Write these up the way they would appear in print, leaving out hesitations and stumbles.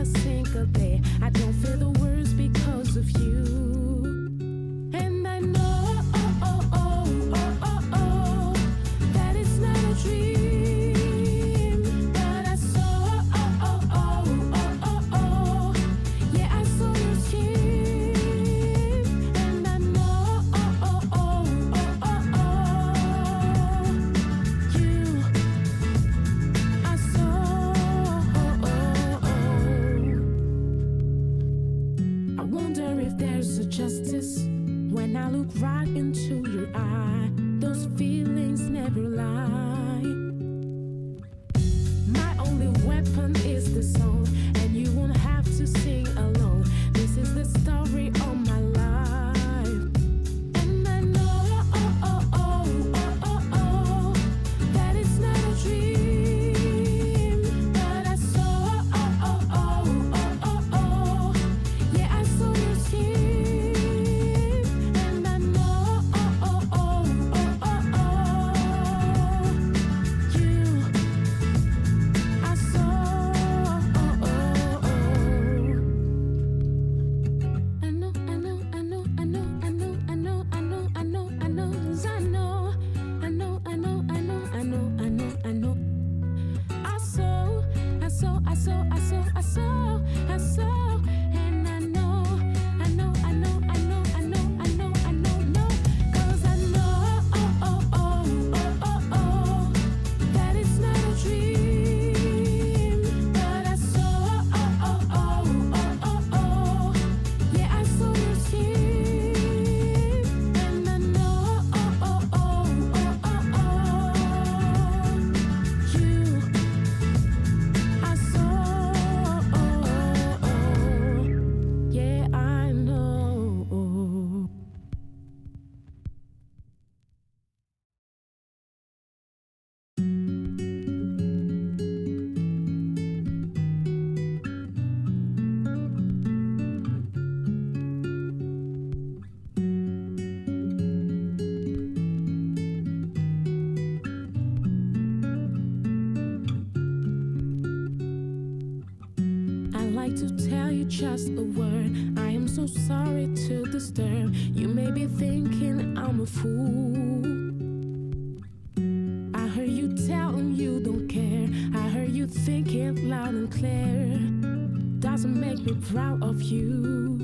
a single day I don't feel the words because of you. And I know that it's not a dream, but I saw yeah, I saw your skin. And I know you, I saw. I wonder if there's a justice when I look right into your eye. Those feelings never lie. My only weapon is the song, and you won't have to sing alone. This is the story of my life. And I know that it's not a dream, but I saw yeah, I saw your skin. And I know you, I saw. To tell you just a word, I am so sorry to disturb. You may be thinking I'm a fool. I heard you telling you don't care. I heard you thinking loud and clear. Doesn't make me proud of you.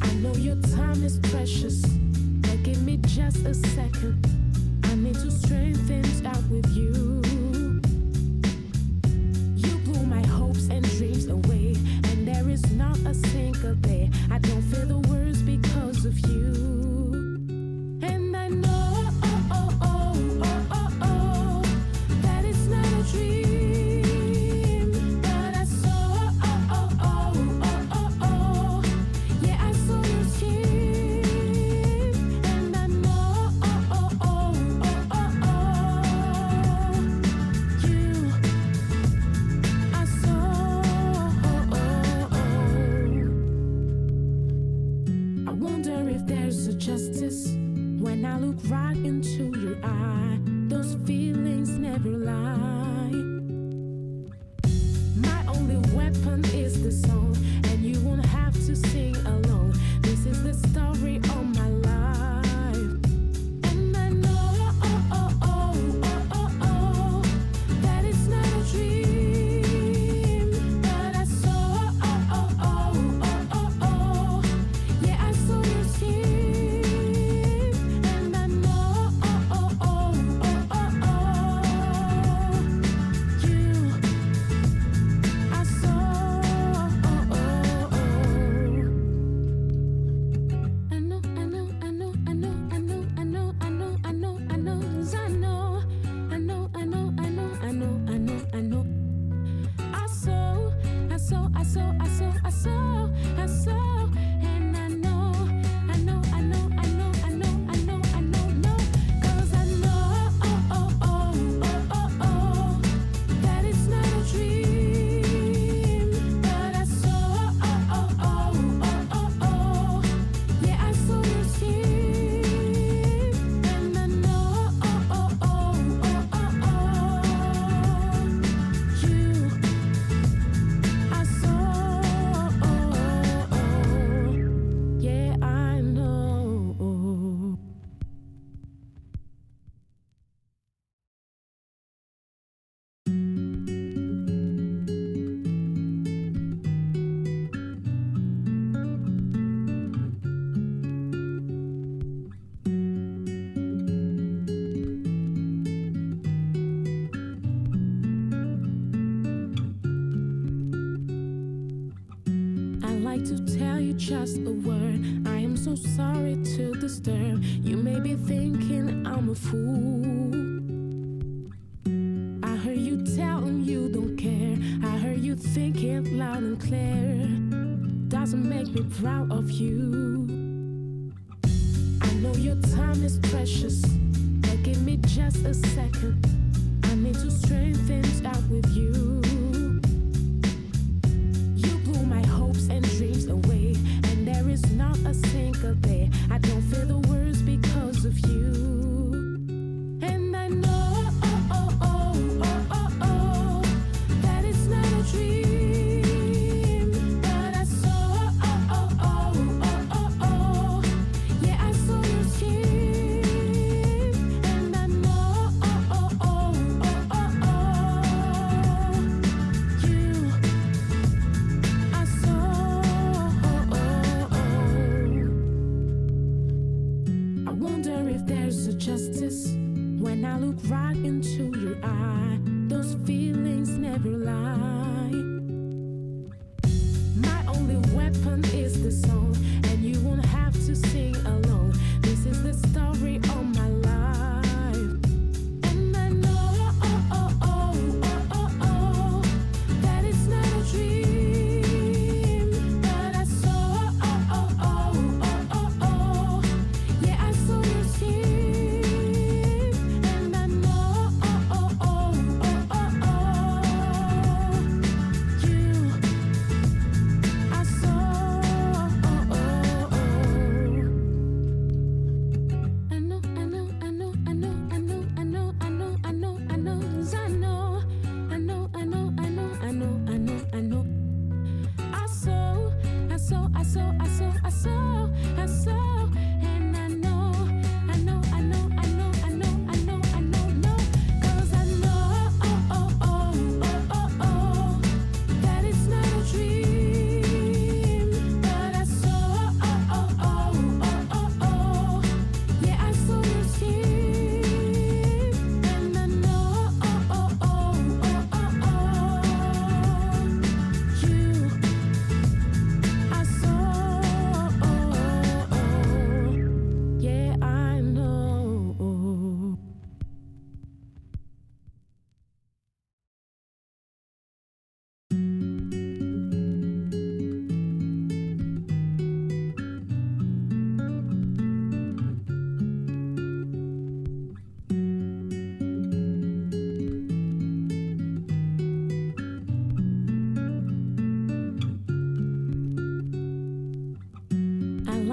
I know your time is precious, but give me just a second. I need to straighten things out with you. My hopes and dreams away, and there is not a single day I don't feel the words because of you. And I know that it's not a dream, but I saw yeah, I saw your skin. And I know you, I wonder if there's a justice when I look right into your eye. Those feelings never lie. My only weapon is the song, and you won't have to sing alone. This is the story of my life. And I know that it's not a dream, but I saw yeah, I saw your skin. And I know like to tell you just a word. I am so sorry to disturb. You may be thinking I'm a fool. I heard you telling you don't care. I heard you thinking loud and clear. Doesn't make me proud of you. I know your time is precious, but give me just a second. I need to straighten things out with you. You blew my hopes and dreams away, and there is not a single day I don't feel the worst because of you. And I know that it's not a dream, but I saw yeah, I saw your skin, and I know you, I saw. I wonder if there's a justice when I look right into your eye. Those feelings never lie. My only weapon is the song, and you won't have to sing alone. This is the story of my life. And I know that it's not a dream, but I saw yeah, I saw your skin, and I know you, I saw.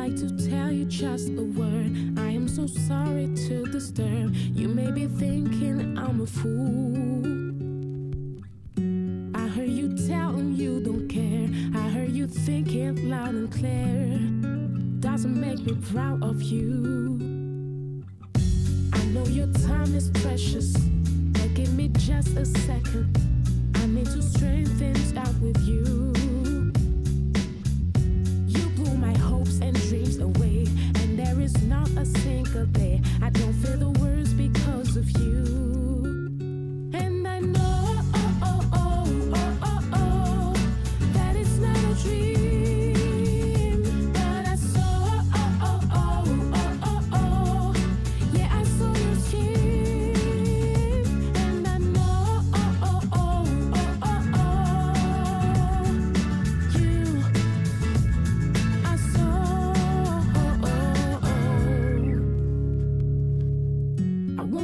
To tell you just a word. I am so sorry to disturb. You may be thinking I'm a fool. I heard you telling you don't care. I heard you thinking loud and clear. Doesn't make me proud of you. I know your time is precious, but give me just a second.